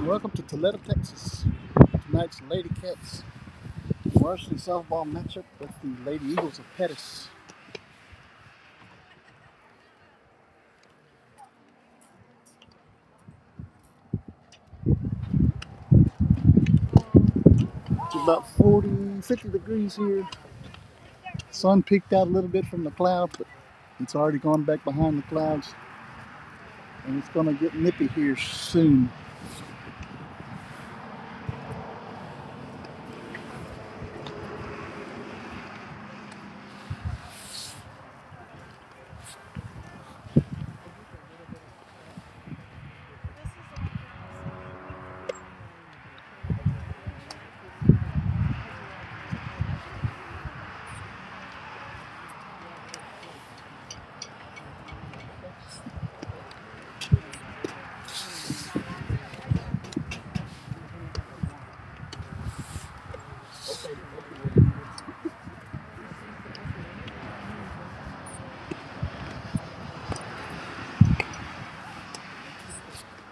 Welcome to Toledo, Texas. Tonight's Lady Cats varsity softball matchup with the Lady Eagles of Pettus. It's about 50 degrees here. Sun peeked out a little bit from the cloud, but it's already gone back behind the clouds. And it's going to get nippy here soon.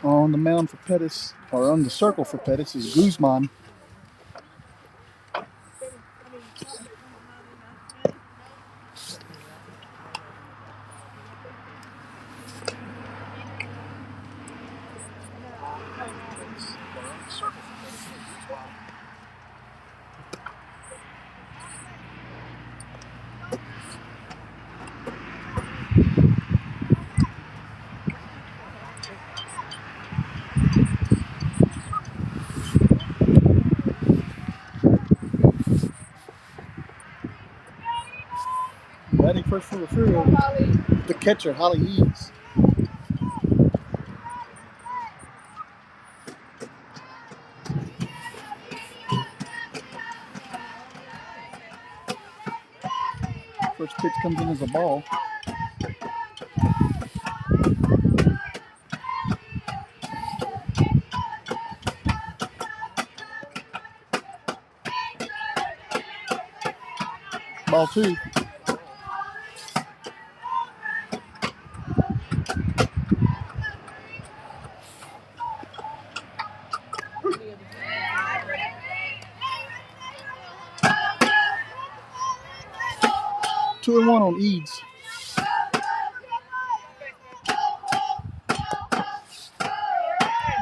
On the mound for Pettus, or on the circle for Pettus, is Guzman. Batting first for Refugio, the catcher, Holly Eads. First pitch comes in as a ball. Ball two. Two and one on Eads.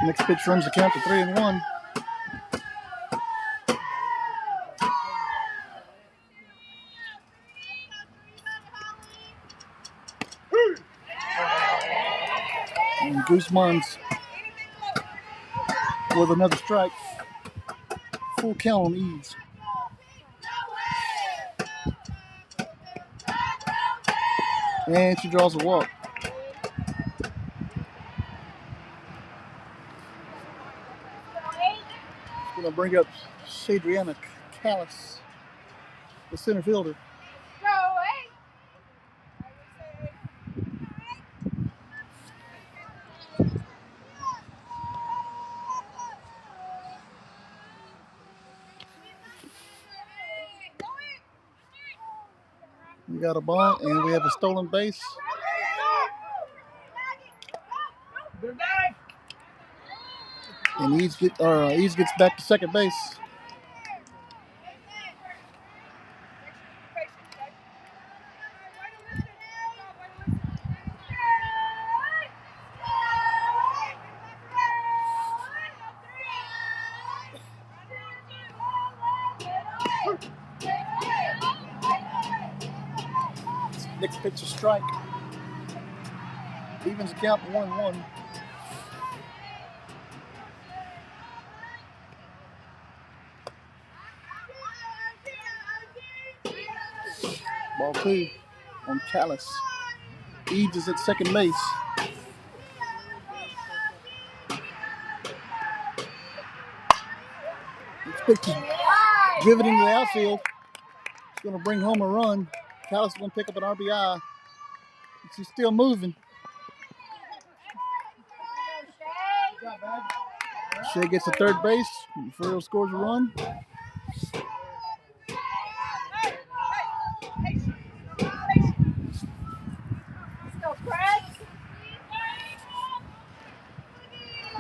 Next pitch runs the count to 3-1. And Guzman's with another strike. Full count on Eads. And she draws a walk. It's going to bring up Shadriana Callis, the center fielder. We got a ball, and we have a stolen base. And Eads gets back to second base. Next pitch a strike. Evens the count 1-1. Ball two on Callis. Eads is at second base. Next pitch is driven into the outfield. It's going to bring home a run. Callis is going to pick up an RBI. She's still moving. Shea gets to third base. Refugio scores a run.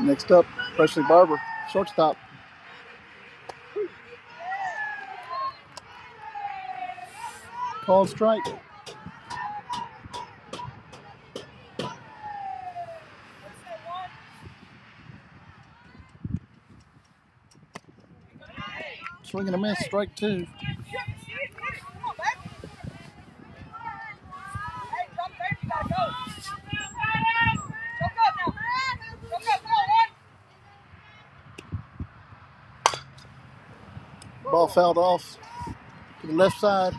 Next up, Presley Barber, shortstop. Called strike. Swing and a miss, strike two. Ball fouled off to the left side.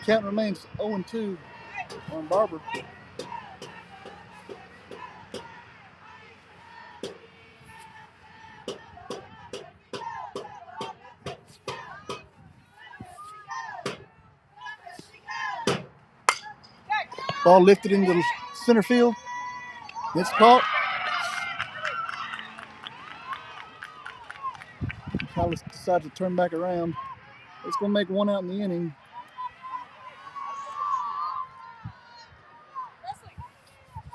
Count remains 0-2 on Barber. Ball lifted into the center field. It's caught. Callis decides to turn back around. It's going to make one out in the inning.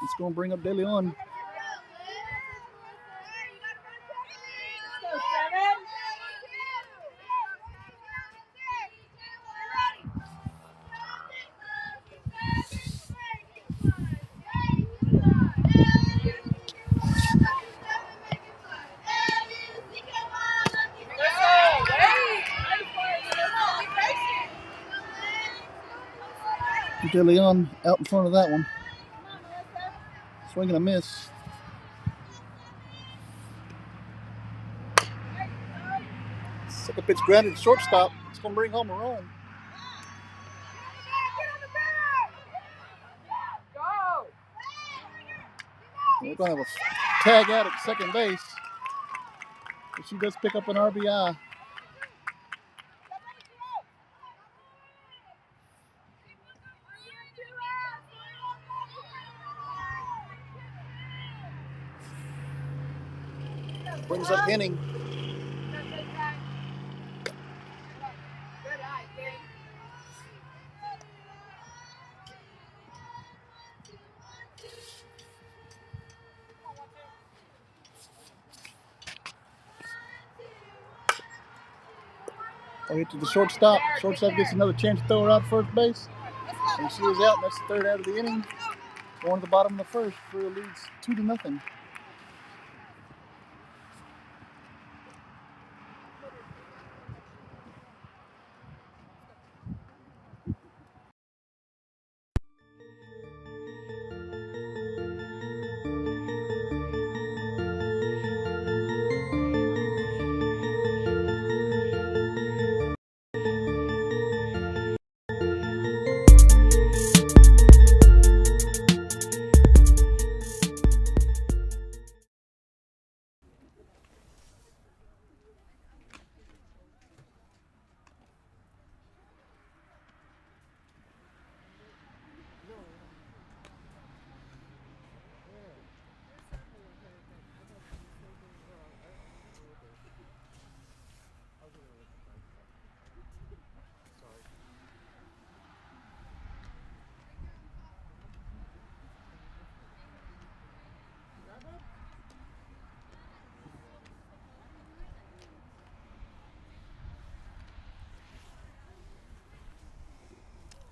It's going to bring up De Leon. De Leon out in front of that one. Swing and a miss. Second pitch grounded to shortstop. It's going to bring home a run. We're going to have a tag out at second base. But she does pick up an RBI. Brings up Henning. I'll hit to the shortstop. Shortstop gets another chance to throw her out first base. And she is out, and that's the third out of the inning. Going to the bottom of the first. Freer leads 2-0.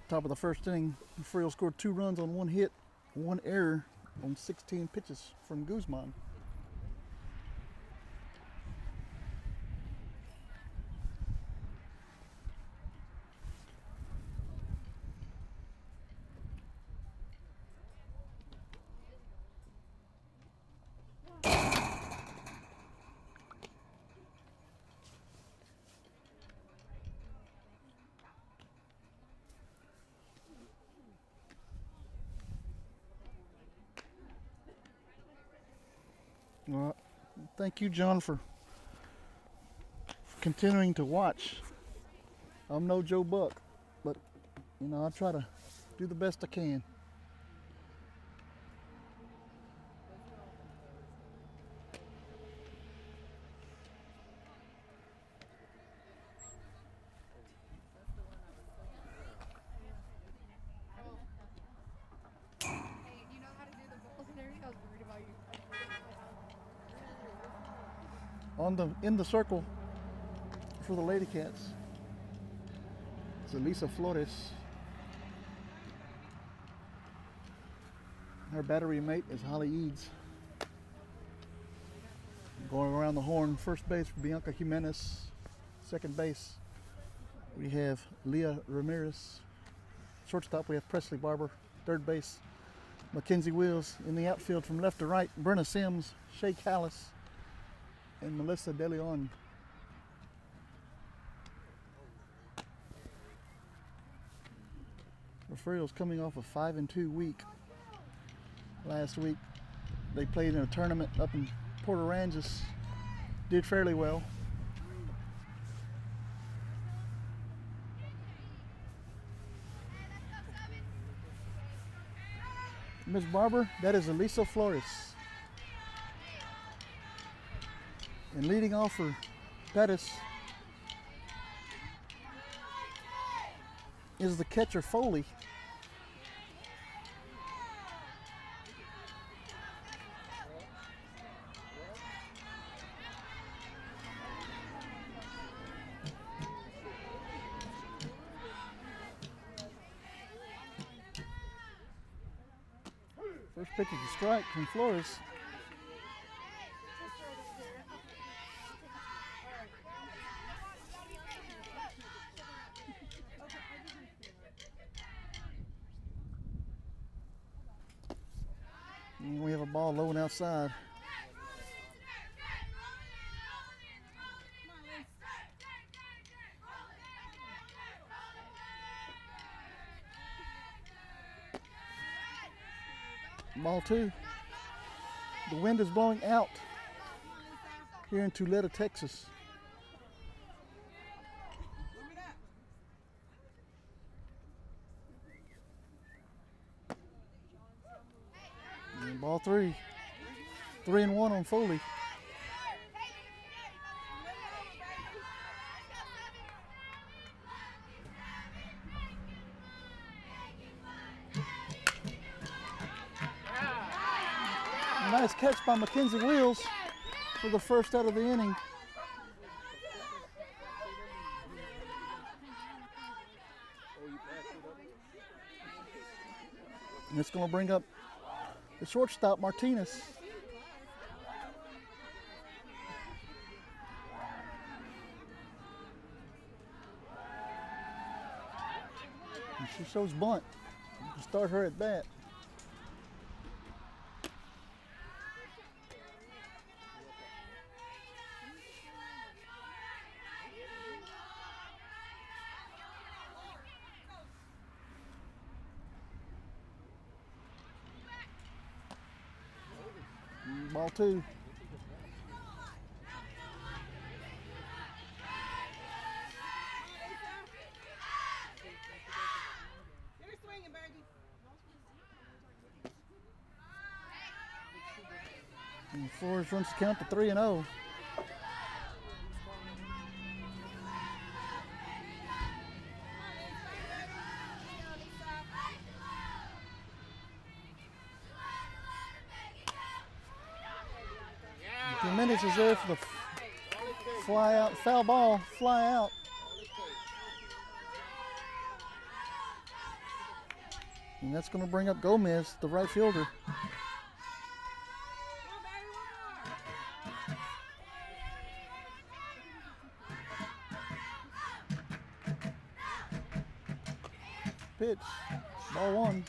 Top of the first inning, Freer scored 2 runs on 1 hit, 1 error on 16 pitches from Guzman. Well, thank you, John, for continuing to watch. I'm no Joe Buck, but I try to do the best I can. in the circle for the Lady Cats. It's Elisa Flores. Her battery mate is Holly Eads. Going around the horn, first base for Bianca Jimenez. Second base, we have Leah Ramirez. Shortstop, we have Presley Barber. Third base, Mackenzie Wills. In the outfield, from left to right, Brenna Sims, Shay Callis, and Melissa DeLeon. Refugio's coming off a 5-2 week. Last week, they played in a tournament up in Port Aransas. Did fairly well. Ms. Barber, that is Elisa Flores. And leading off for Pettus is the catcher Foley. First pitch is a strike from Flores. And we have a ball low and outside. Ball two. The wind is blowing out here in Tuleta, Texas. And ball three. 3-1 on Foley. Nice catch by Mackenzie Wills for the first out of the inning. And it's going to bring up the shortstop, Martinez. And she shows bunt. You can start her at bat. Ball two. Get her swinging, baby. And Flores runs the count to 3-0. Jimenez is there for the fly out, foul ball, fly out. And that's going to bring up Gomez, the right fielder. Pitch, ball one.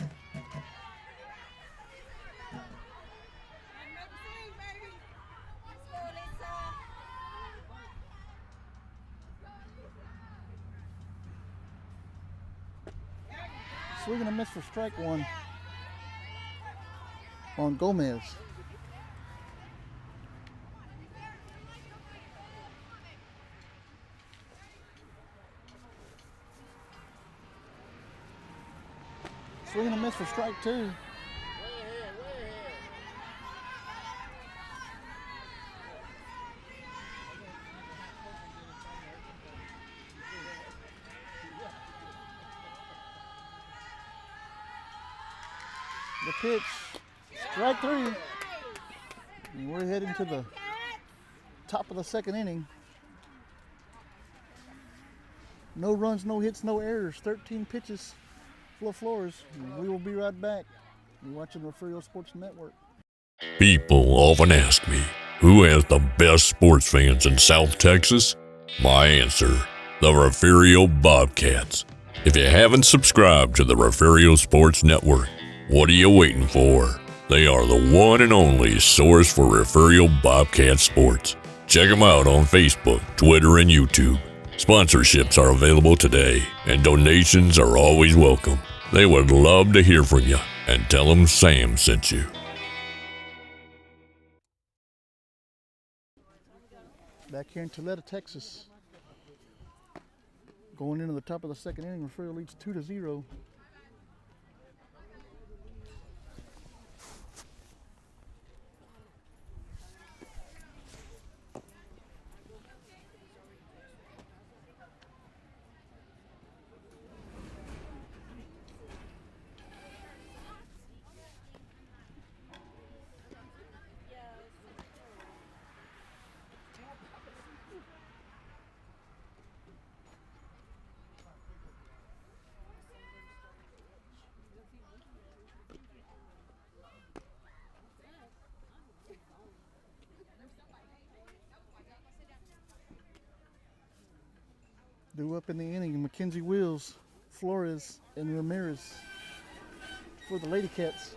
Swing and a miss for strike one on Gomez. Swing and a miss for strike two. The pitch, strike three. And we're heading to the top of the second inning. No runs, no hits, no errors. 13 pitches, full of floors. We will be right back. You're watching Refugio Sports Network. People often ask me, who has the best sports fans in South Texas? My answer, the Refugio Bobcats. If you haven't subscribed to the Refugio Sports Network, what are you waiting for? They are the one and only source for Refugio Bobcat sports. Check them out on Facebook, Twitter, and YouTube. Sponsorships are available today, and donations are always welcome. They would love to hear from you, and tell them Sam sent you. Back here in Tilletta, Texas. Going into the top of the second inning, Refugio leads 2-0. Due up in the inning, Mackenzie Wills, Flores, and Ramirez for the Lady Cats.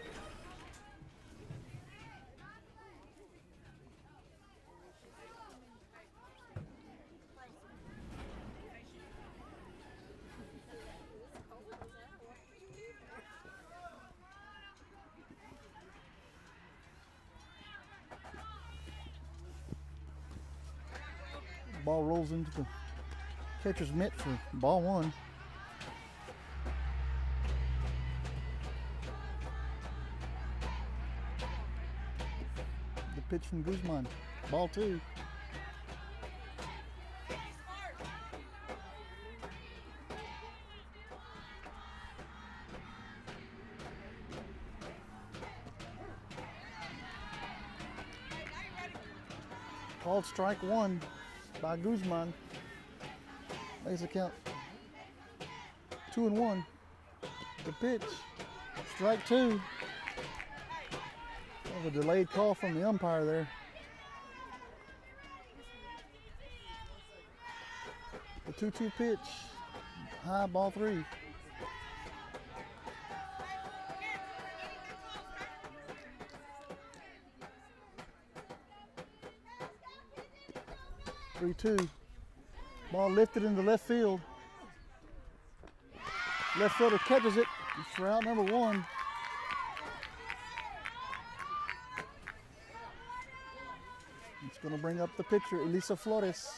Ball rolls into the catcher's mitt for ball one. The pitch from Guzman, ball two. Called strike one by Guzman. Makes the count 2-1. The pitch, strike two. A delayed call from the umpire there. The 2-2 pitch, high, ball three. Three-two. Ball lifted into left field. Left fielder catches it for out number one. It's going to bring up the pitcher, Elisa Flores.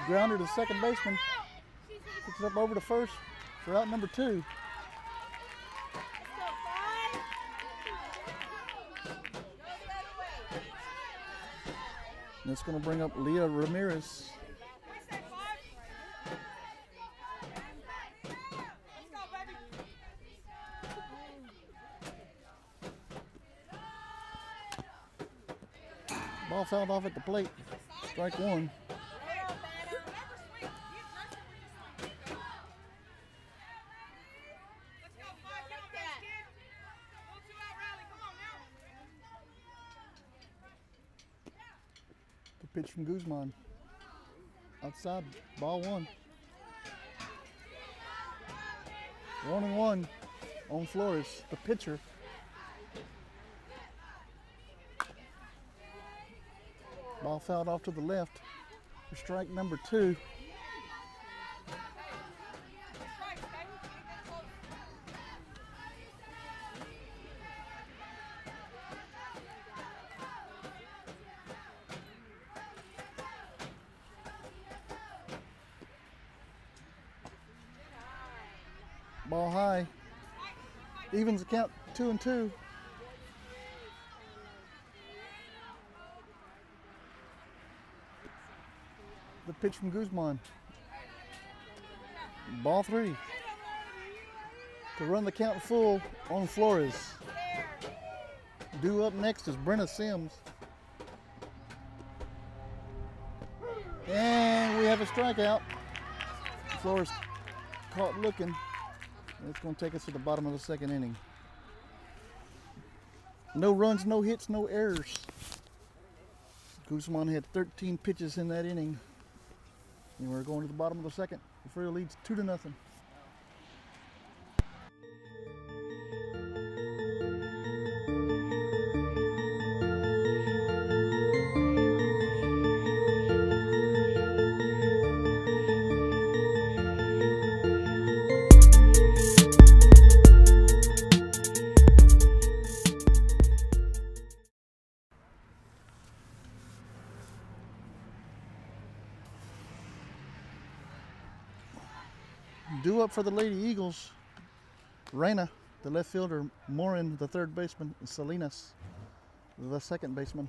Grounder to second baseman. Picks it up over to first for out number two. And it's going to bring up Leah Ramirez. Ball fouled off at the plate. Strike one. Pitch from Guzman. Outside, ball one. 1-1 on Flores, the pitcher. Ball fouled off to the left for strike number two. Ball high. Evens the count 2-2. The pitch from Guzman. Ball 3. To run the count full on Flores. Due up next is Brenna Sims. And we have a strikeout. Flores caught looking. It's going to take us to the bottom of the second inning. No runs, no hits, no errors. Guzman had 13 pitches in that inning. And we're going to the bottom of the second. Refugio leads 2-0. Due up for the Lady Eagles, Reyna, the left fielder, Morin, the third baseman, and Salinas, the second baseman.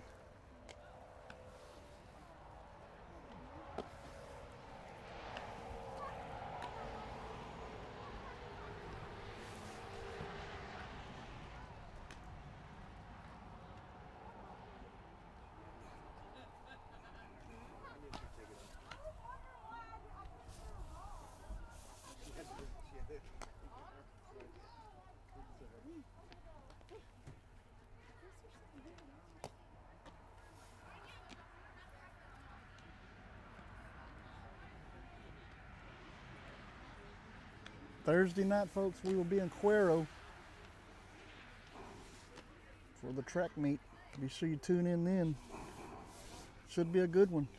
Thursday night, folks, we will be in Cuero for the track meet. Be sure you tune in then. Should be a good one.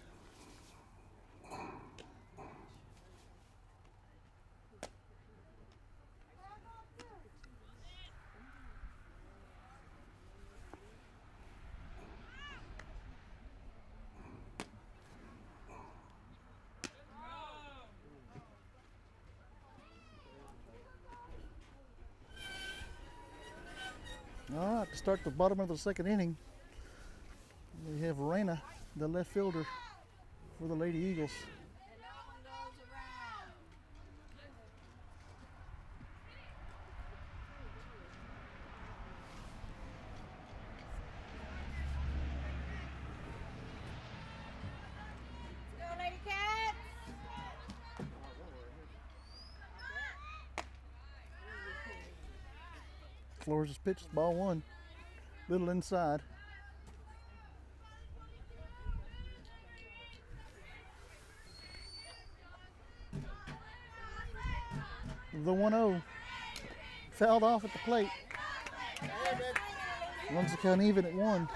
All right, to start the bottom of the second inning, we have Reyna, the left fielder for the Lady Eagles. Go, Lady Cats. Flores' pitch, ball 1, little inside. The 1-0 fouled off at the plate. Runs the count even at 1.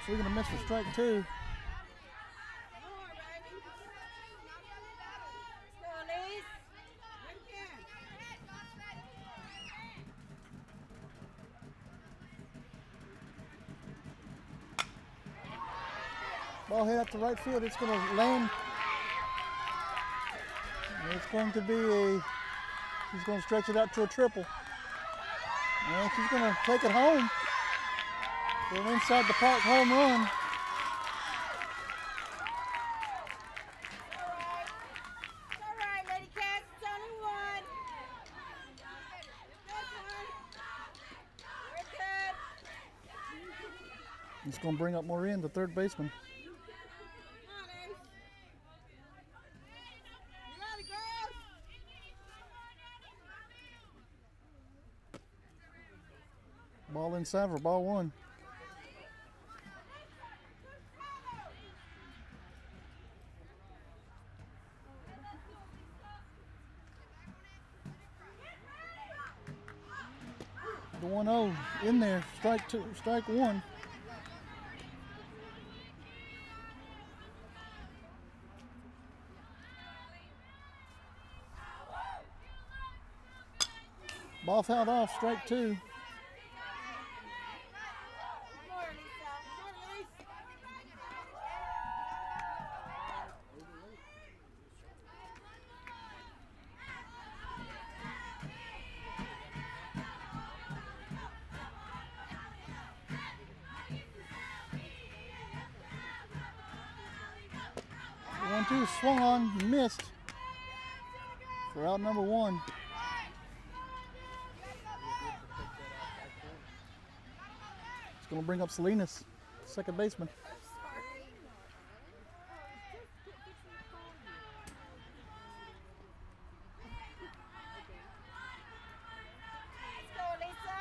Swinging a miss for strike 2. Ball hit up to right field. It's going to land. It's going to be she's going to stretch it out to a triple. And she's going to take it home. For an inside the park home run. It's all right, Lady Cats. It's only 1. We're good. It's going to bring up Morin, the third baseman. Come on, Ace. You ready, girls? Ball inside for ball 1. The 1-0 in there, strike 2, strike 1. Ball fouled off, strike 2. More, Lisa. More, Lisa. 1-2 swung on, missed for out number 1. It's going to bring up Salinas, second baseman. Let's go, Lisa.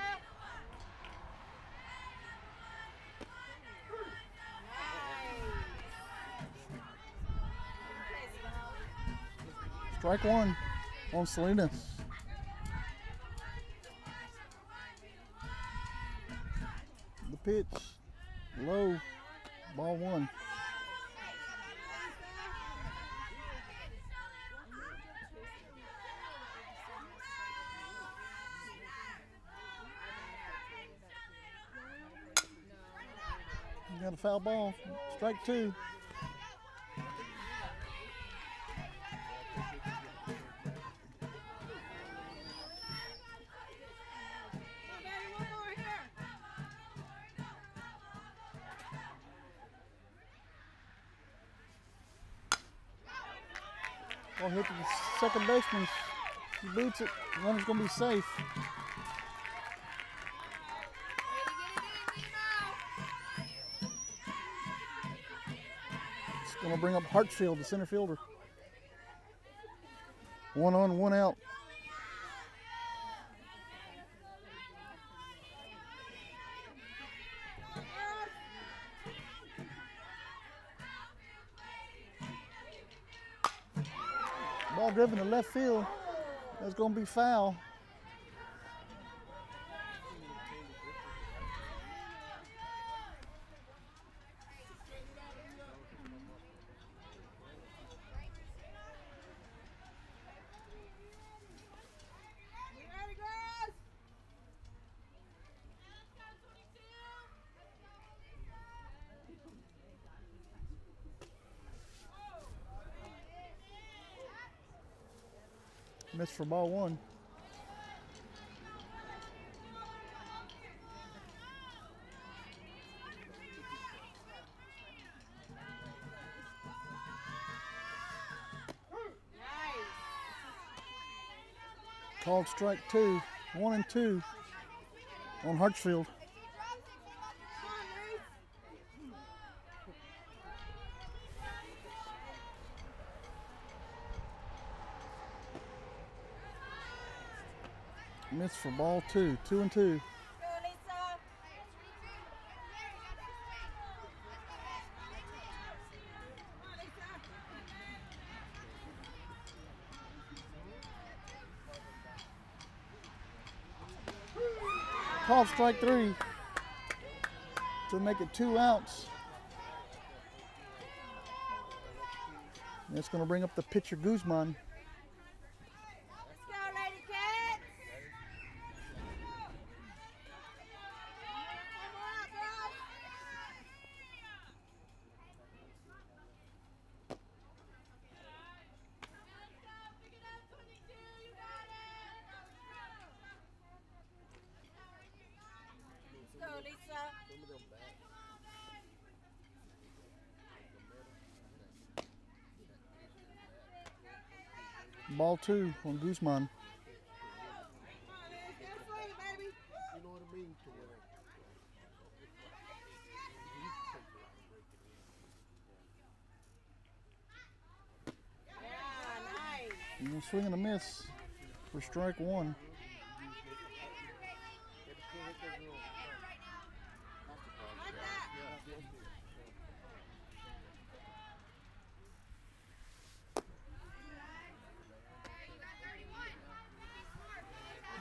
Nice. Strike 1 on Salinas. The pitch, low, ball 1. You got a foul ball, strike 2. One more here. Ball hit to the second baseman. He boots it. Runner's going to be safe. It's going to bring up Hartsfield, the center fielder. 1 on, 1 out. Ball driven to left field. That's going to be foul. You ready, girls? Missed for ball 1. Nice. Called strike 2. 1 and 2 on Hartsfield. Come on, Lisa. Missed for ball 2. 2 and 2. Go, Lisa. Come on, Lisa. Called strike 3 to make it 2 outs. That's going to bring up the pitcher Guzman. Let's go, Lady Cats. One more out, girls. Let's go, Lisa. Ball 2 on Guzman. Come on, Liz. Get a swing, baby. You know what I mean? To where Yeah, nice. And a swing and a miss for strike 1. Like that.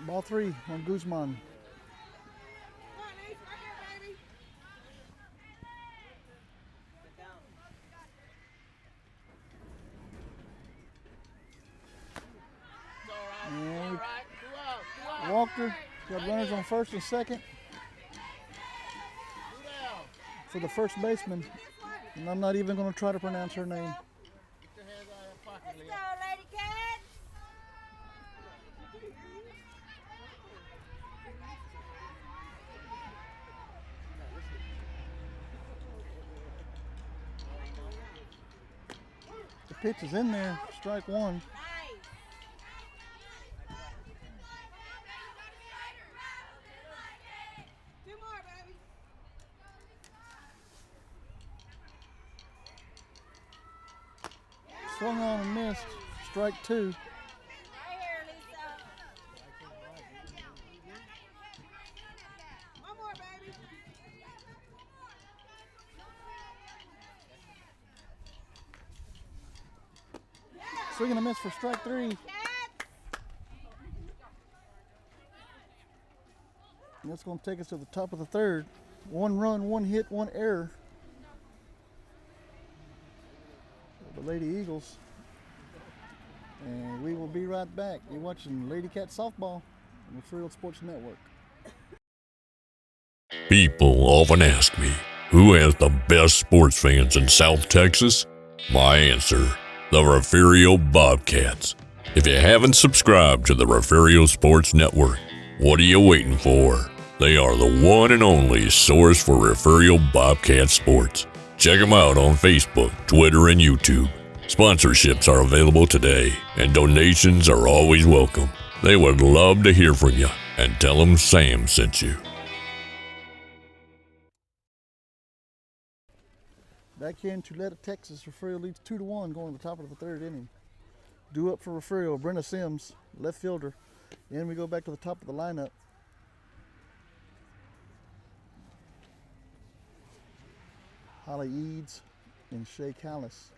Ball 3 on Guzman. Come on, Liz. Right here, baby. And right? 2 out. 2 out. walk after. Got runners on first and second for the first baseman. And I'm not even going to try to pronounce her name. Let's go, Lady Cat. The pitch is in there. Strike one. Nice. Two more, baby. Swung on and missed. Strike two. Right here, Lisa. One more, baby. Swing and a miss for strike three. Cat. And that's going to take us to the top of the third. 1 run, 1 hit, 1 error. The Lady Eagles. And we will be right back. You're watching Lady Cat Softball on the Refugio Sports Network. People often ask me, who has the best sports fans in South Texas? My answer, the Refugio Bobcats. If you haven't subscribed to the Refugio Sports Network, what are you waiting for? They are the one and only source for Refugio Bobcat sports. Check them out on Facebook, Twitter, and YouTube. Sponsorships are available today, and donations are always welcome. They would love to hear from you, and tell them Sam sent you. Back here in Tuleta, Texas, Refugio leads 2-1 going to the top of the third inning. Due up for Refugio, Brenna Sims, left fielder. Then we go back to the top of the lineup. Holly Eads and Shay Callis.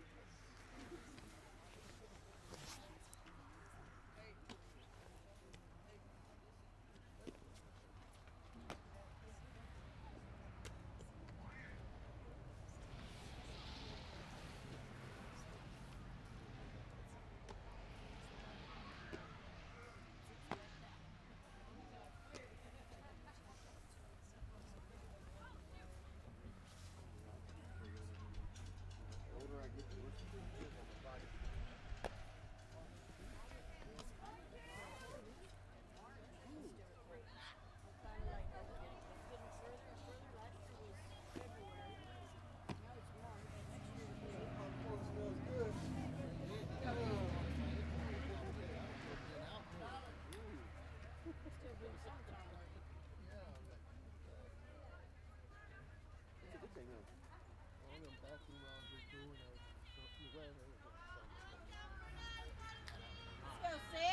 Let's go, 6.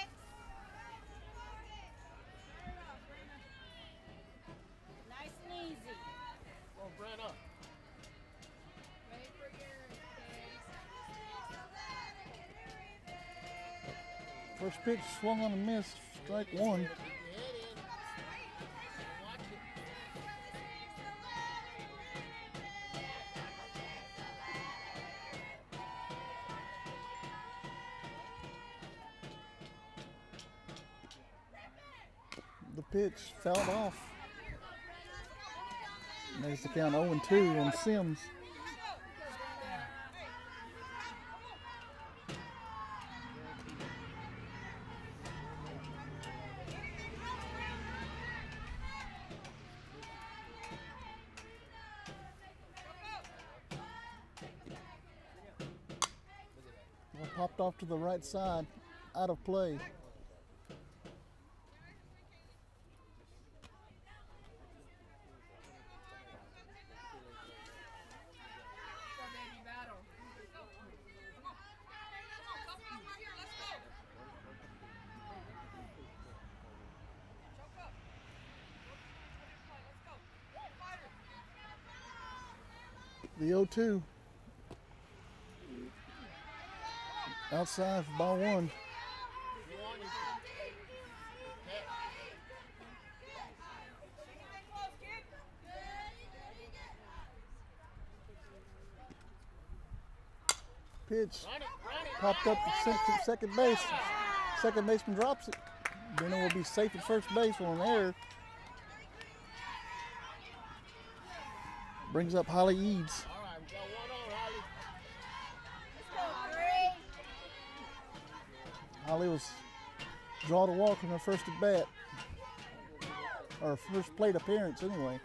Nice and easy. Oh, Brenna. Ready for your First pitch swung on and missed. Strike one. The pitch fouled off. Makes the count 0-2 on Sims. Popped off to the right side, out of play. The 0-2. Outside for ball one. Pitch popped up to second base. Second baseman drops it. Brennan will be safe at first base on an error. Brings up Holly Eads. All right, we got one on, Holly. Holly was draw to walk in her first at bat, or first plate appearance anyway.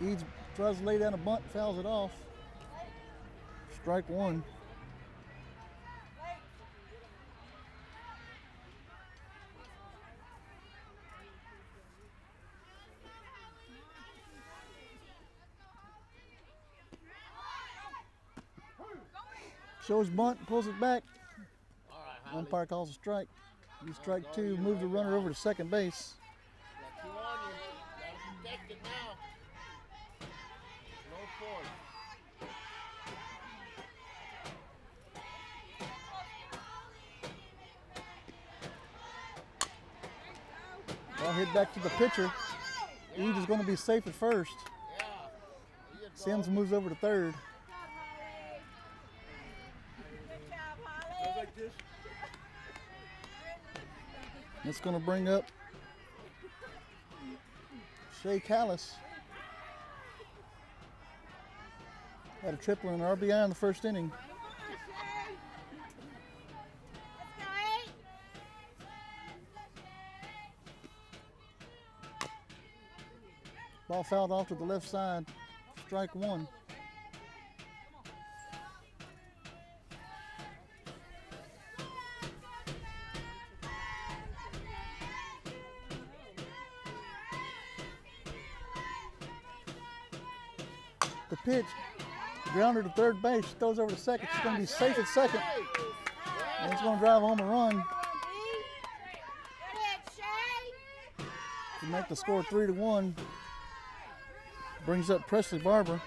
Eads tries to lay down a bunt, fouls it off. Strike one. Shows bunt, pulls it back. All right, Holly. Umpire calls a strike. You strike two, move the runner over to second base. Got two on you. Gotta protect it now. No force. Ball hit back to the pitcher. Eads is going to be safe at first. Yeah. There you go. Sims moves over to third. Like this. That's going to bring up Shea Callis. Had a triple and an RBI in the first inning. Ball fouled off to the left side. Strike one. The pitch, grounder to third base, throws over to second. It's going to be safe at second. And it's going to drive home a run to make the score 3-1. Brings up Presley Barber.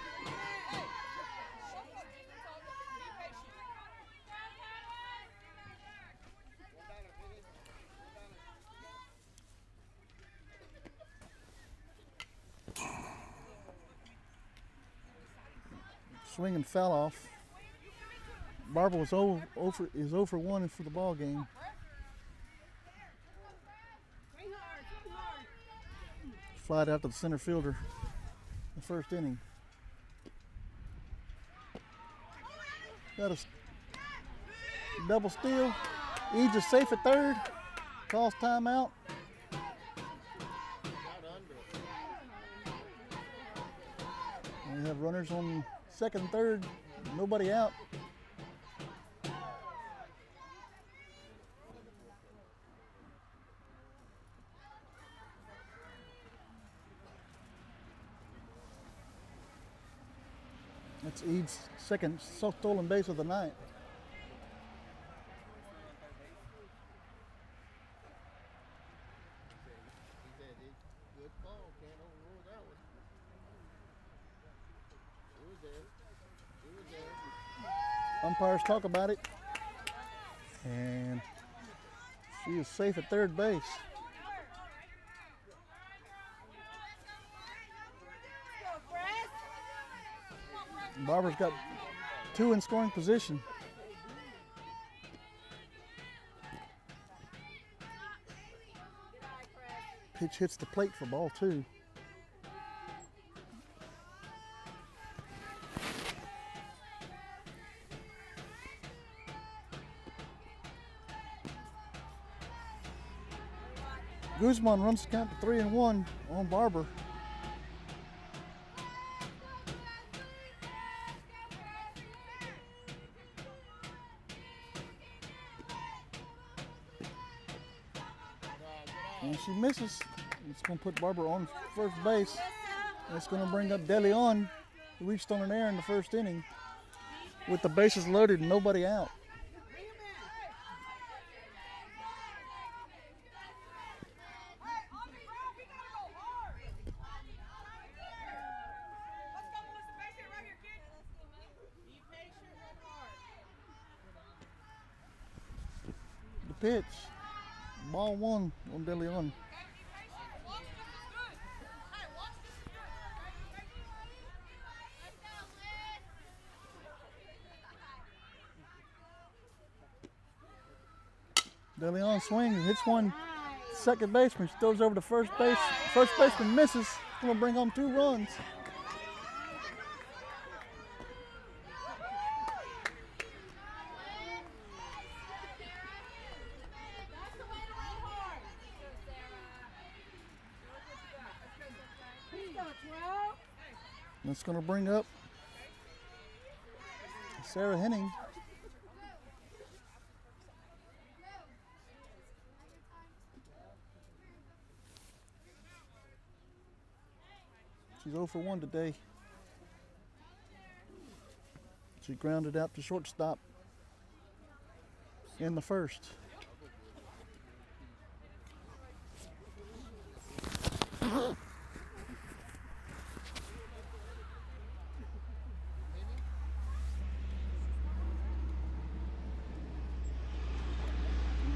Swing and foul off. Barber was 0 for 1 for the ball game. Flied out to the center fielder in the first inning. Got a double steal. Eads is safe at third. Calls timeout. And we have runners on second and third. Nobody out. That's Eads' second stolen base of the night. Good ball. Can't overrule that one. It was there. It was there. Umpires talk about it. And she is safe at third base. Barber's got 2 in scoring position. Pitch hits the plate for ball 2. Guzman runs the count to 3-1 on Barber. And she misses. It's going to put Barber on first base. It's going to bring up De Leon, who reached on an error in the first inning with the bases loaded and nobody out. pitch. Ball one on De Leon. De Leon swings, hits one. Second baseman throws over to first base. First baseman misses. Going to bring home 2 runs. That's going to bring up Sarah Henning. She's 0 for 1 today. She grounded out to shortstop in the first. We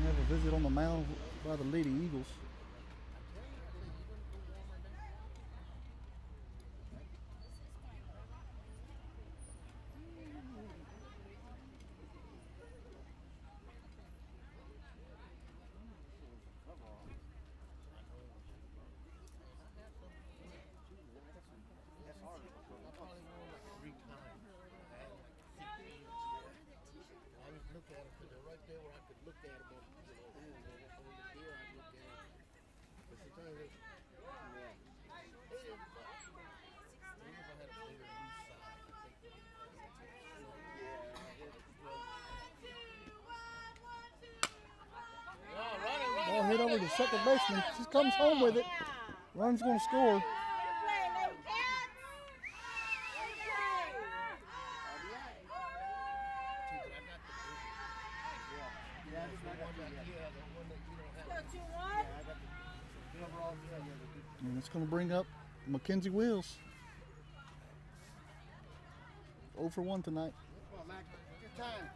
have a visit on the mound by the Lady Eagles. Look at them because they're right there where I could look at them on the deer. I look at them. But sometimes they, even if I had a bigger loose side, Ball hit over to second baseman. She comes home with it. Run's going to score. And it's going to bring up Mackenzie Wills. 0 for 1 tonight. Come on, Mac. Good time.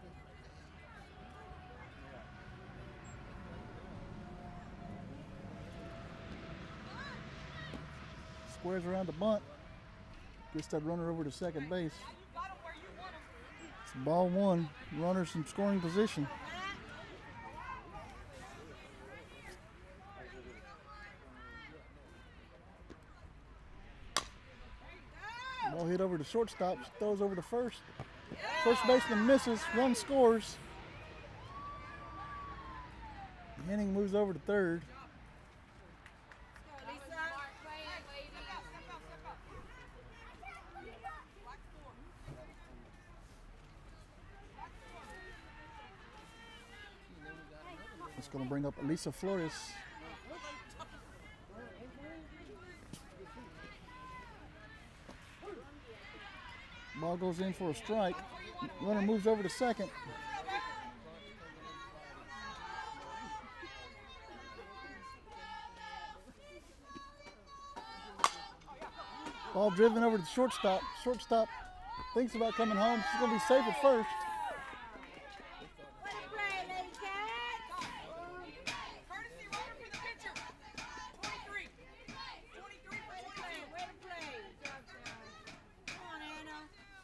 Squares around the bunt. Gets that runner over to second base. It's ball 1. Runners in scoring position. Ball hit over to shortstop. She throws over to first. First baseman misses. Run scores. Henning moves over to third. It's going to bring up Elisa Flores. Ball goes in for a strike. Runner moves over to second. Ball driven over to the shortstop. Shortstop thinks about coming home. She's going to be safe at first.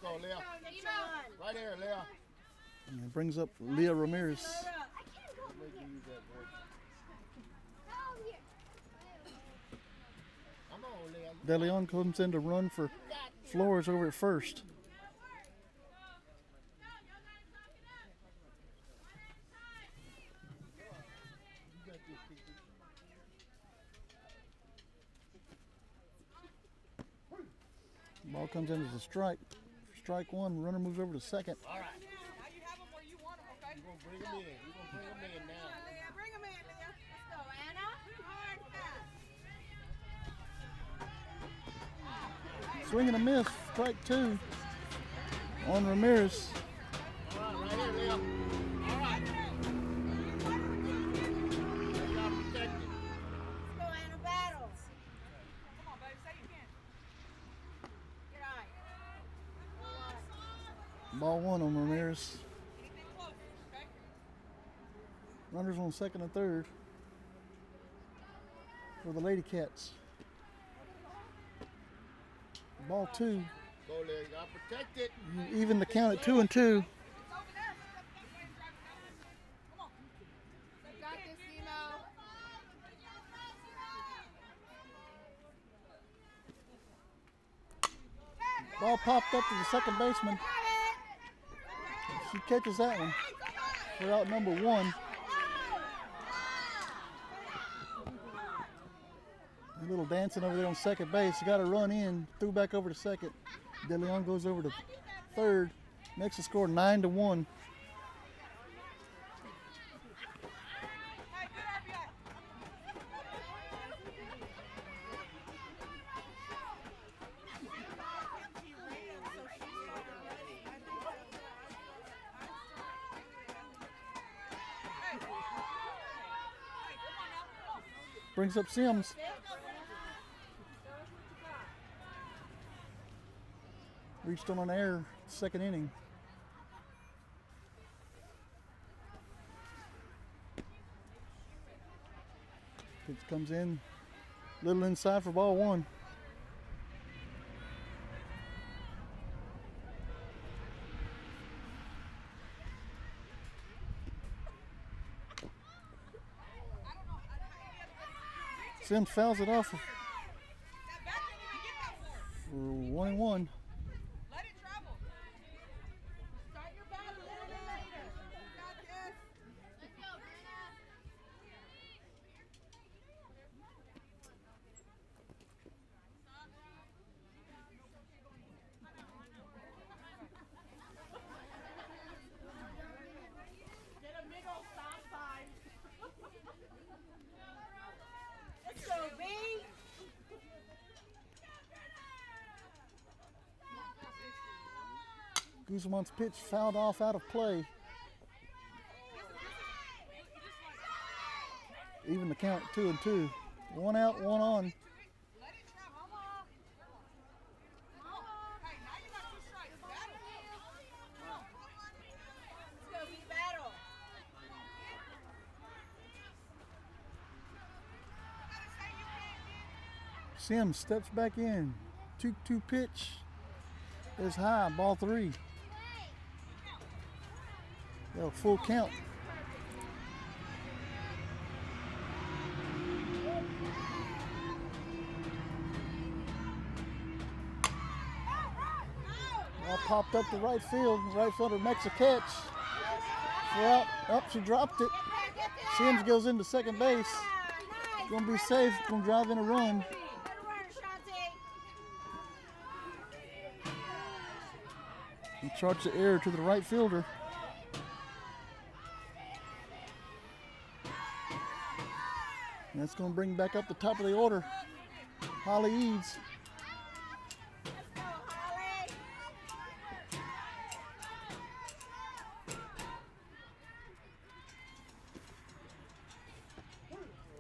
Go, Leah. Right there, Leah. And it brings up Leah Ramirez. Come on, Leah. De Leon comes in to run for Flores over at first. Ball comes in as a strike. Strike 1. Runner moves over to second. All right. Now you have them where you want them, okay? You're going to bring them in. You're going to bring them in now. Leah, bring them in, Leah. Let's go, Anna. Hard pass. Swing and a miss. Strike 2 on Ramirez. All right, right here, Leah. All right. You got protected. Let's go, Anna. Battles. Come on, baby. Say you can. Get right. Ball 1 on Ramirez. Anything close, okay? Runners on second and third for the Lady Cats. Ball 2. Go there, you gotta protect it. Even the count at 2-2. Got this, Nemo. Ball popped up to the second baseman. She catches that one for out number 1. A little dancing over there on second base. Got a run in, threw back over to second. De Leon goes over to third. Makes the score 9-1. Brings up Sims. Reached on an error, second inning. Pitch comes in, little inside for ball 1. Sims fouls it off for 1-1. Let it travel. Start your battle a little bit later. You got this. Let's go, Brenna. Get a big old stop sign. Let's go, B. Guzman's pitch fouled off out of play. Even the count 2-2. 1 out, 1 on. Let it travel. Hey, now you got 2 strikes. Battle. Let's go, B, battle. Sims steps back in. 2-2 pitch is high, ball 3. Got a full count. Ball popped up to right field. Right fielder makes a catch. For out. Oh, she dropped it. Sims goes into second base. Gonna be safe. Gonna drive in a run. He charts the error to the right fielder. And that's going to bring back up the top of the order. Holly Eads. Let's go, Holly.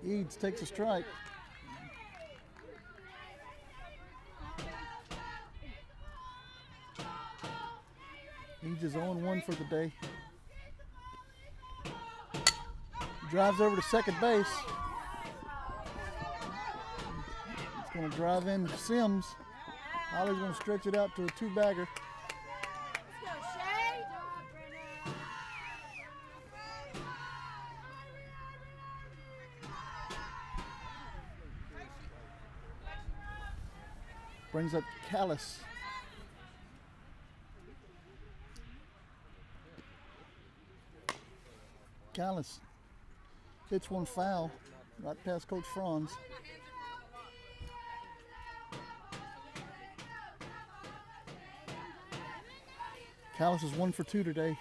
Eads takes a strike. Eads is 0-1 for the day. Drives over to second base. It's going to drive in Sims. Holly's going to stretch it out to a 2-bagger. Let's go, Shay. Brings up Callis. Callis hits one foul right past Coach Franz. Callis is 1 for 2 today.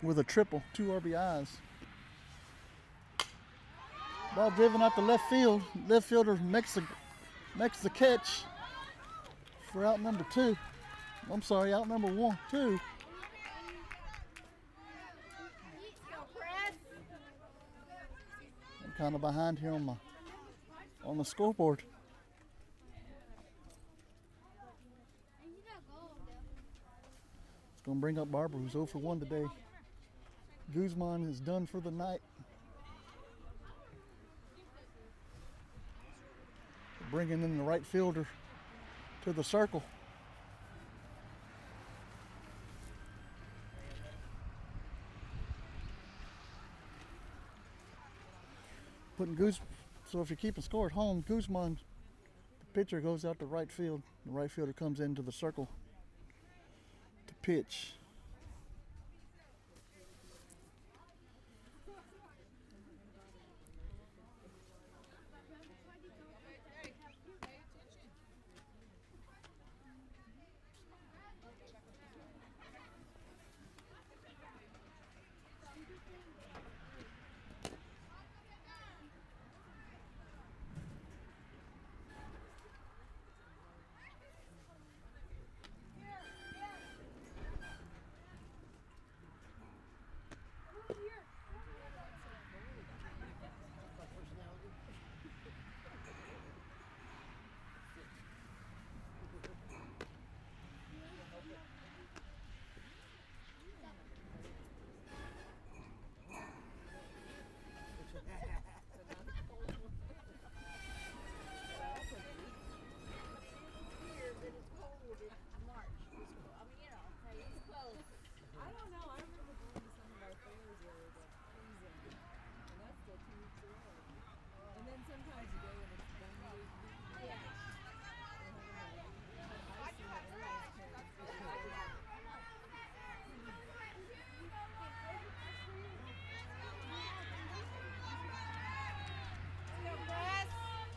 With a triple, 2 RBIs. Ball driven out to left field. Left fielder makes the catch for out number 2. I'm sorry, out number 1, 2. Let's go, Chris. I'm kind of behind here on the scoreboard. Gonna bring up Barber, who's 0 for 1 today. Guzman is done for the night. Bringing in the right fielder to the circle. So if you're keeping score at home, Guzman, the pitcher, goes out to right field. The right fielder comes into the circle to pitch.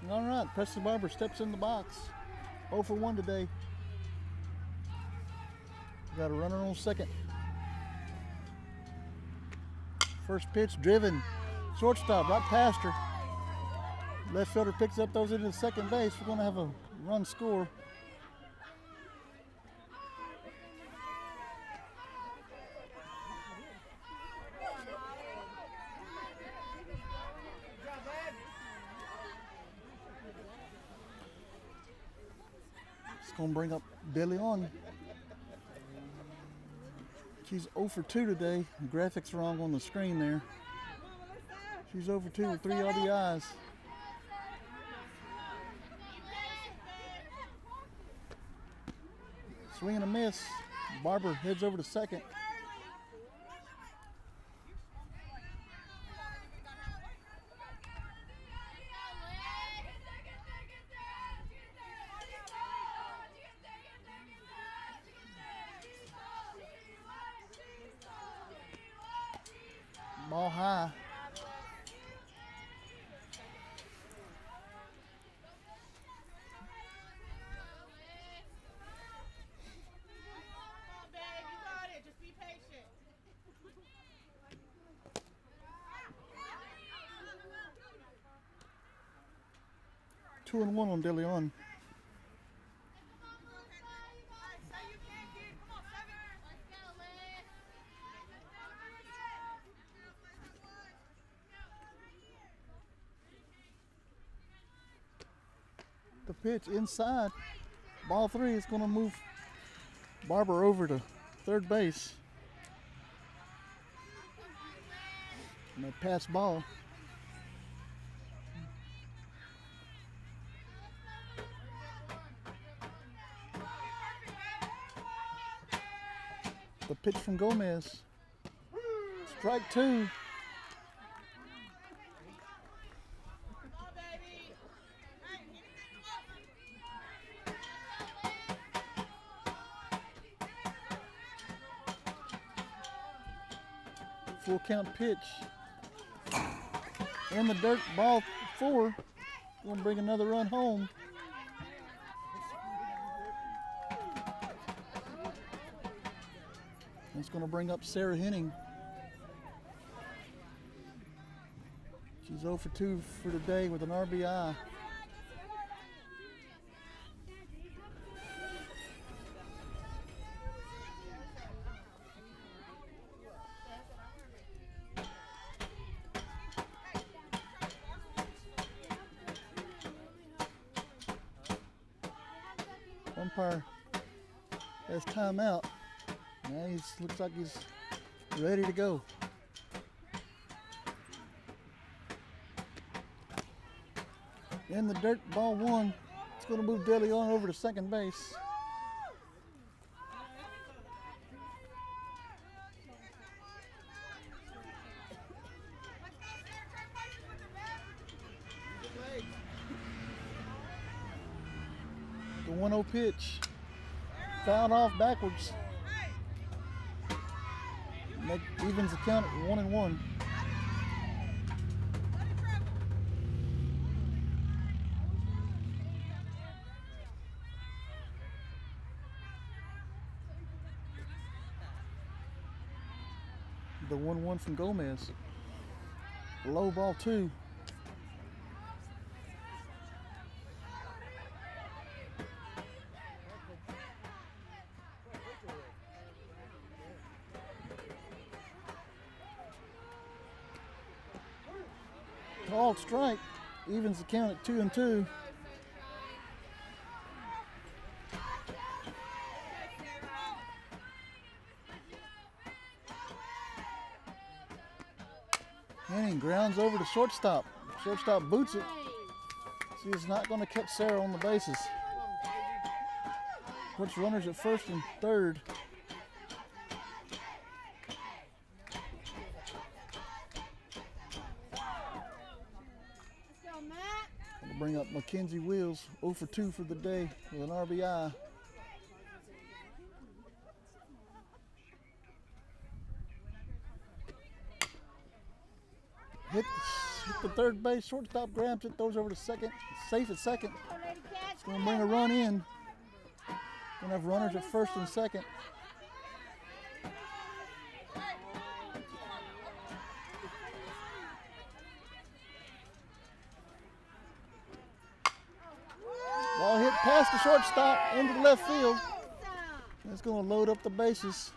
All right, Preston Barber steps in the box. 0 for 1 today. Got a runner on second. First pitch driven. Shortstop right past her. Left fielder picks up, those into second base. We're going to have a run score. Gonna bring up Billy on. She's 0 for 2 today. The graphics wrong on the screen there. She's 0 for 2 with 3 RBIs. Swing and a miss. Barber heads over to second. Ball high. Two and one on De Leon. The pitch inside. Ball 3 is going to move Barber over to third base. And that pass ball. The pitch from Gomez. Strike 2. Full count pitch. In the dirt, ball 4. Gonna bring another run home. It's gonna bring up Sarah Henning. She's 0 for 2 for the day with an RBI. Umpire has timeout. Now looks like he's ready to go. In the dirt, ball one. It's going to move Deli on over to second base. The 1-0 pitch. Fouled off backwards. Evens the count at 1-1. The 1-1 from Gomez. Low ball 2. Called strike. Evens the count at 2-2. Henning grounds over to shortstop. Shortstop boots it. She is not going to catch Sarah on the bases. Puts runners at first and third. Going to bring up Mackenzie Wheels, 0 for 2 for the day with an RBI. Hit the third base, shortstop grabs it, throws over to second, safe at second. It's going to bring a run in. Going to have runners at first and second. Ball hit past the shortstop into the left field. It's going to load up the bases.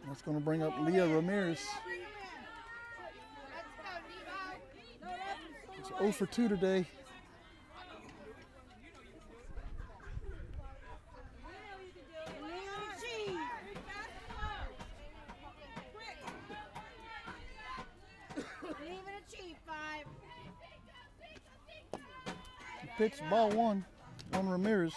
That's going to bring up Leah Ramirez. It's 0 for 2 today. Pitch ball 1 on Ramirez.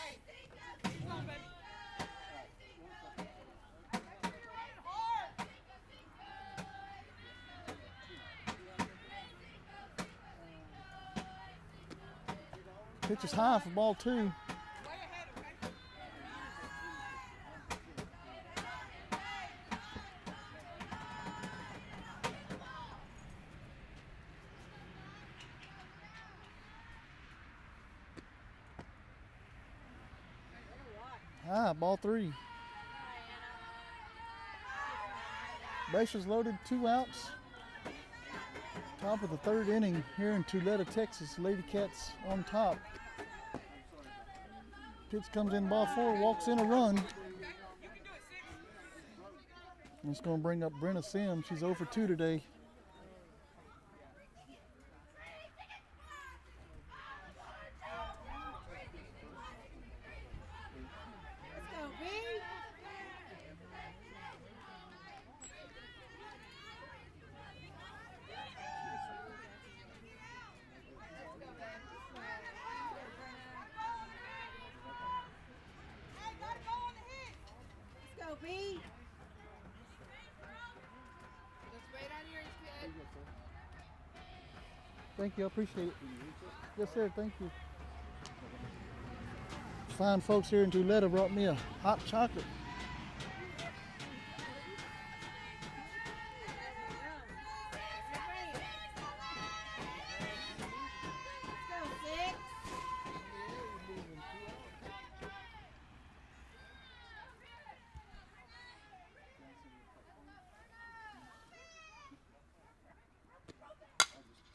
Pitch is high for ball 2. High, ball 3. Bases loaded, 2 outs. Top of the third inning here in Tuleta, Texas. Lady Cats on top. Pitch comes in, ball 4, walks in a run. And it's going to bring up Brenna Sims. She's 0 for 2 today. Thank you, I appreciate it. Yes, sir, thank you. Fine folks here in Tuleta brought me a hot chocolate.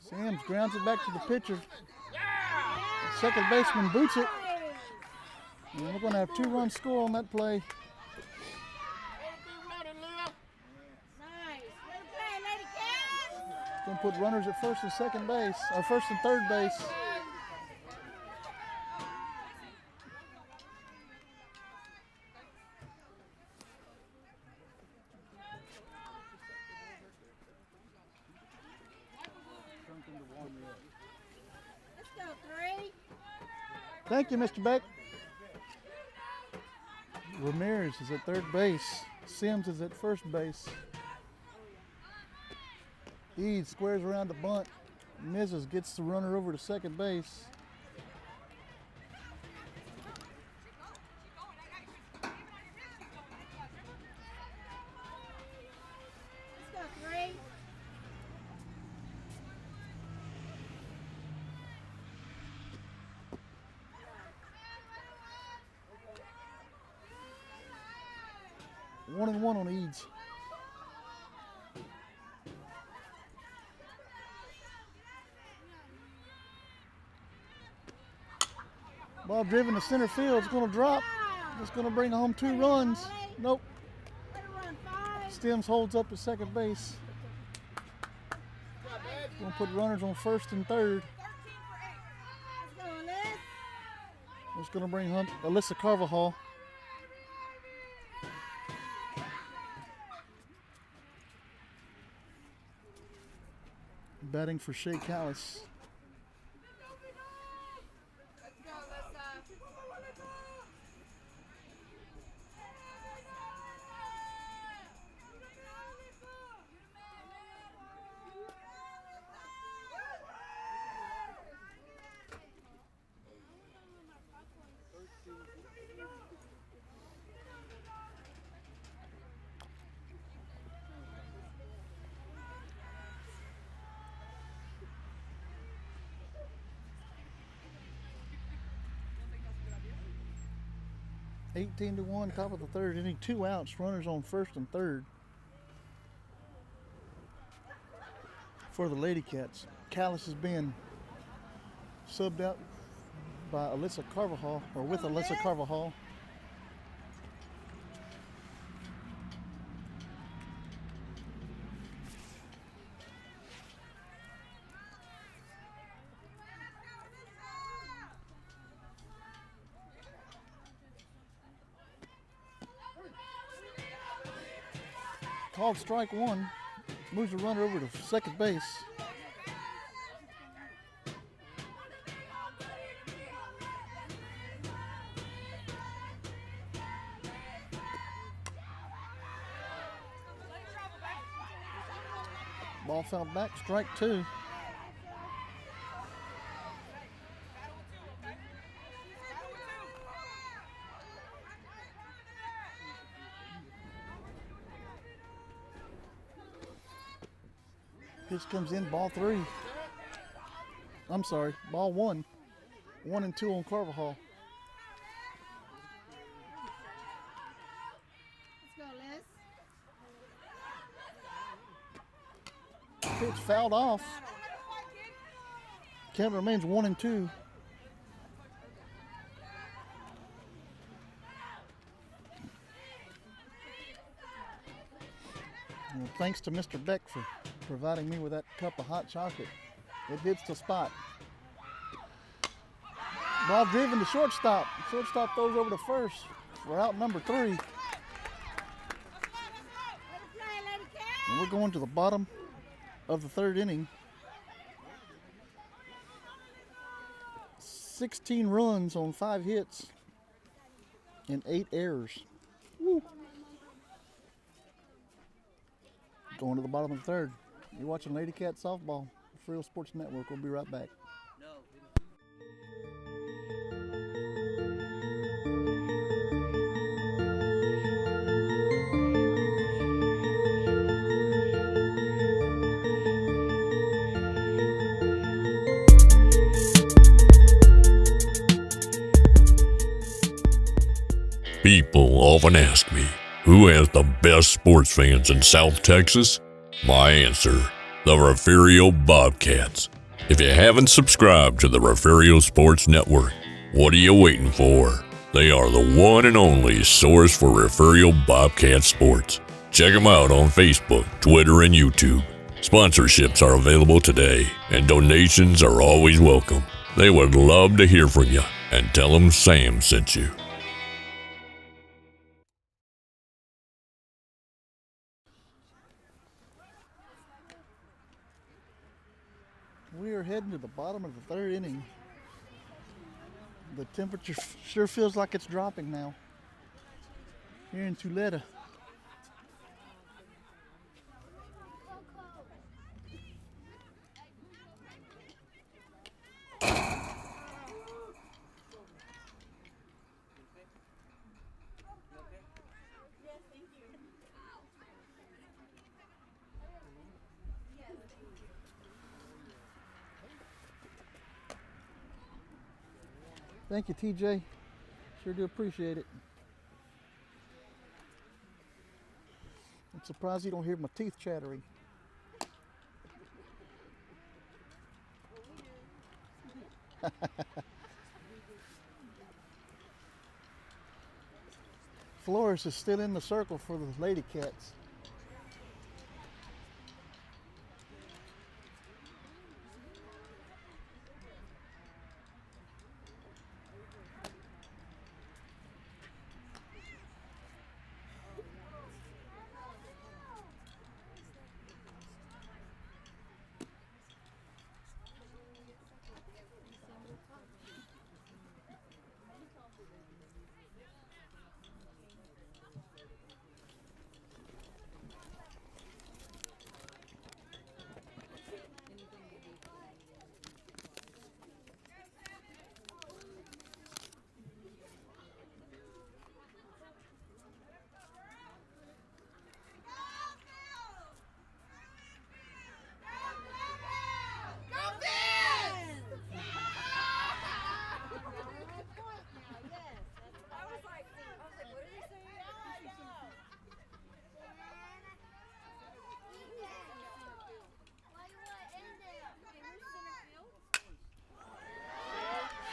Sims grounds it back to the pitcher. The second baseman boots it. And we're going to have 2-run score on that play. Gonna put runners at first and second base, or first and third base. Let's go, 3. Thank you, Mr. Beck. Ramirez is at third base. Sims is at first base. Eads squares around the bunt. Mrs. gets the runner over to second base. Let's go, 3. One and one on Eads. Ball driven to center field. It's going to drop. It's going to bring home 2 runs. Nope. Let it run, 5. Stems holds up at second base. Going to put runners on first and third. 13 for 8. Let's go, Liz. It's going to bring home Alyssa Carvajal. Batting for Shea Callis. Let's go, Alyssa. Eight 18-1, top of the third inning. 2 outs, runners on first and third for the Lady Cats. Callis is being subbed out by Alyssa Carvajal, or with Alyssa Carvajal. Called strike 1, moves the runner over to second base. Ball fouled back, strike 2. Pitch comes in, ball 3. I'm sorry, ball 1. 1 and 2 on Carvajal. Let's go, Liz. Pitch fouled off. Count remains 1 and 2. Well, thanks to Mr. Beck for providing me with that cup of hot chocolate. It hits the spot. Ball driven to shortstop. Shortstop throws over to first. We're out number 3. Let it play, Lady Cat. And we're going to the bottom of the third inning. 16 runs on 5 hits and 8 errors. Woo. Going to the bottom of the third. You're watching Lady Cat Softball, Refugio Sports Network. We'll be right back. People often ask me, who has the best sports fans in South Texas? My answer, the Refugio Bobcats. If you haven't subscribed to the Refugio Sports Network, what are you waiting for? They are the one and only source for Refugio Bobcat sports. Check them out on Facebook, Twitter, and YouTube. Sponsorships are available today, and donations are always welcome. They would love to hear from you, and tell them Sam sent you. We are heading to the bottom of the third inning. The temperature sure feels like it's dropping now here in Tuleta. Thank you, TJ. Sure do appreciate it. I'm surprised you don't hear my teeth chattering. Flores is still in the circle for the Lady Cats.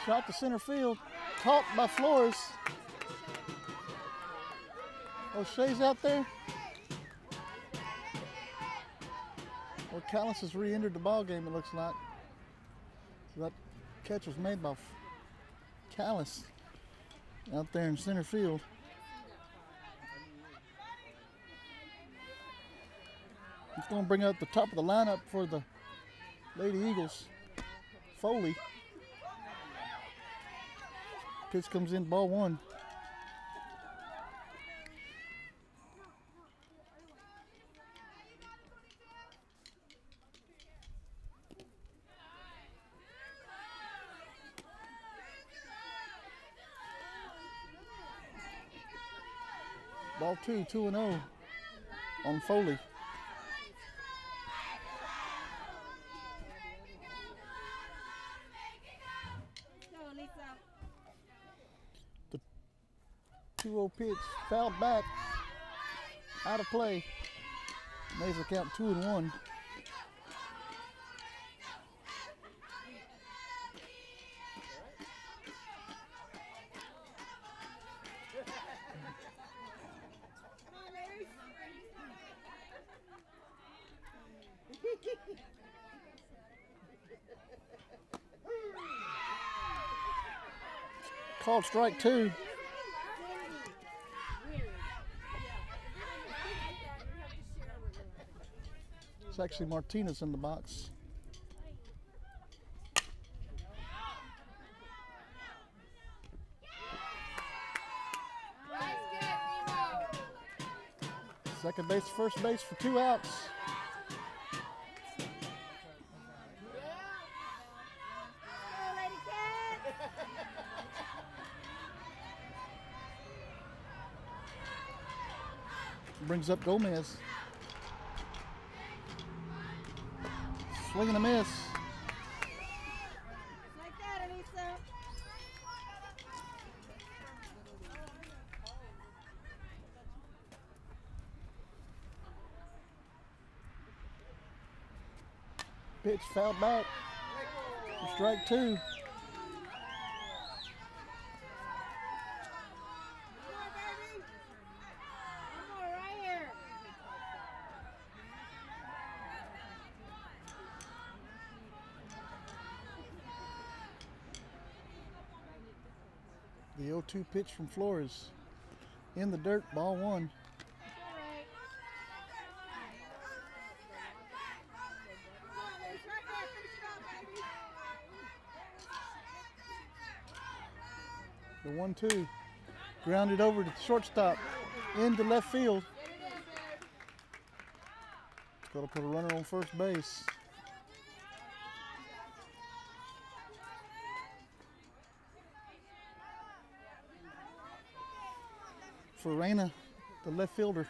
Shot to center field, caught by Flores. O'Shea's out there. Well, Callis has re-entered the ball game, it looks like. So that catch was made by Callis out there in center field. He's going to bring up the top of the lineup for the Lady Eagles, Foley. Pitch comes in, ball one. Ball 2-0 on Foley. The 2-0 pitch, fouled back, out of play. Makes the count 2-1. Called strike two. It's actually Martinez in the box. Second base, first base for 2 outs. Brings up Gomez. Swing and a miss. Like that, Anissa. Pitch fouled back. For strike two. The 0-2 pitch from Flores. In the dirt, ball one. The 1-2. Grounded over to the shortstop. Into left field. Got to put a runner on first base. For Raina, the left fielder.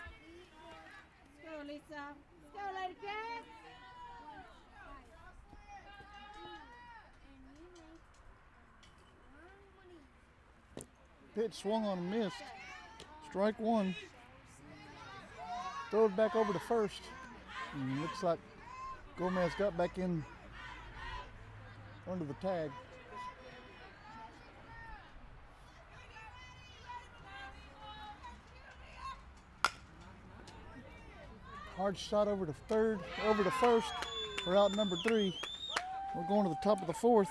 Let's go, Lisa. Let's go, Lady Cat. Pitch swung on and missed. Strike one. Throw it back over to first. And looks like Gomez got back in under the tag. Hard shot over to third, over to first for out number 3. We're going to the top of the 4th.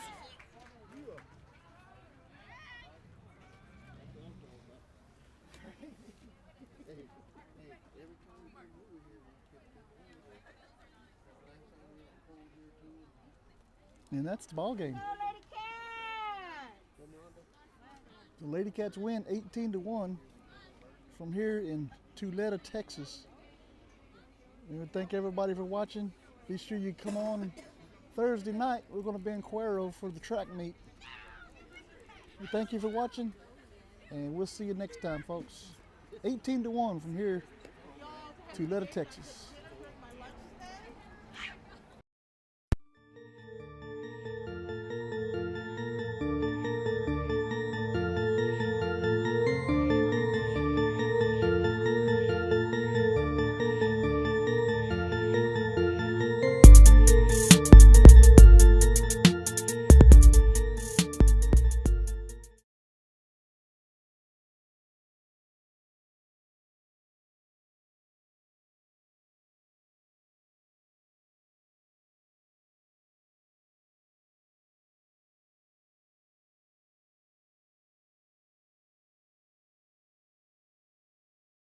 And that's the ball game. Go, Lady Cat. The Lady Cats win 18-1 from here in Tuleta, Texas. We would thank everybody for watching. Be sure you come on Thursday night. We're going to be in Cuero for the track meet. We thank you for watching, and we'll see you next time, folks. 18-1 from here to Tuleta, Texas.